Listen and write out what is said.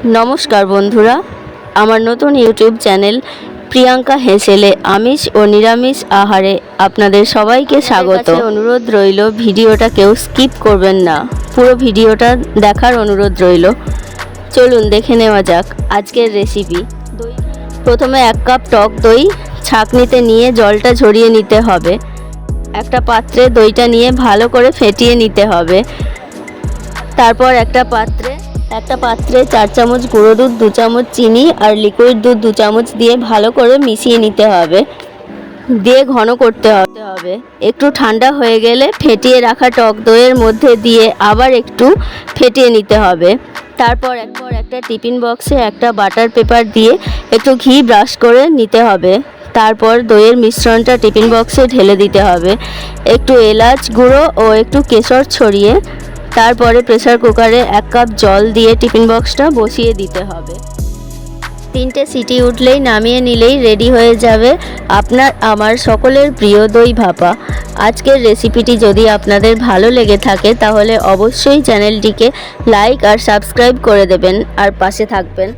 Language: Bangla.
নমস্কার বন্ধুরা, আমার নতুন ইউটিউব চ্যানেল প্রিয়াঙ্কা হেসেলে আমিষ ও নিরামিষ আহারে আপনাদের সবাইকে স্বাগত। অনুরোধ রইল, ভিডিওটা কেউ স্কিপ করবেন না, পুরো ভিডিওটা দেখার অনুরোধ রইল। চলুন দেখে নেওয়া যাক আজকের রেসিপি। প্রথমে 1 কাপ টক দই ছাঁকনিতে নিয়ে জলটা ঝরিয়ে নিতে হবে। একটা পাত্রে দইটা নিয়ে ভালো করে ফেটিয়ে নিতে হবে। তারপর একটা পাত্রে 4 চামচ গুঁড়ো দুধ, 2 চামচ চিনি আর লিকুইড দুধ 2 চামচ দিয়ে ভালো করে মিশিয়ে নিতে হবে, দিয়ে ঘন করতে হবে। একটু ঠান্ডা হয়ে গেলে ফেটিয়ে রাখা টক দইয়ের মধ্যে দিয়ে আবার একটু ফেটিয়ে নিতে হবে। তারপর একটা টিফিন বক্সে একটা বাটার পেপার দিয়ে একটু ঘি ব্রাশ করে নিতে হবে। তারপর দইয়ের মিশ্রণটা টিফিন বক্সে ঢেলে দিতে হবে। একটু এলাচ গুঁড়ো ও একটু কেশর ছড়িয়ে তারপরে প্রেসার কুকারে 1 কাপ জল দিয়ে টিফিন বক্সটা বসিয়ে দিতে হবে। 3টে সিটি উঠলেই নামিয়ে নিলেই রেডি হয়ে যাবে আপনার আমার সকলের প্রিয় দই ভাপা। আজকের রেসিপিটি যদি আপনাদের ভালো লেগে থাকে তাহলে অবশ্যই চ্যানেলটিকে লাইক আর সাবস্ক্রাইব করে দেবেন আর পাশে থাকবেন।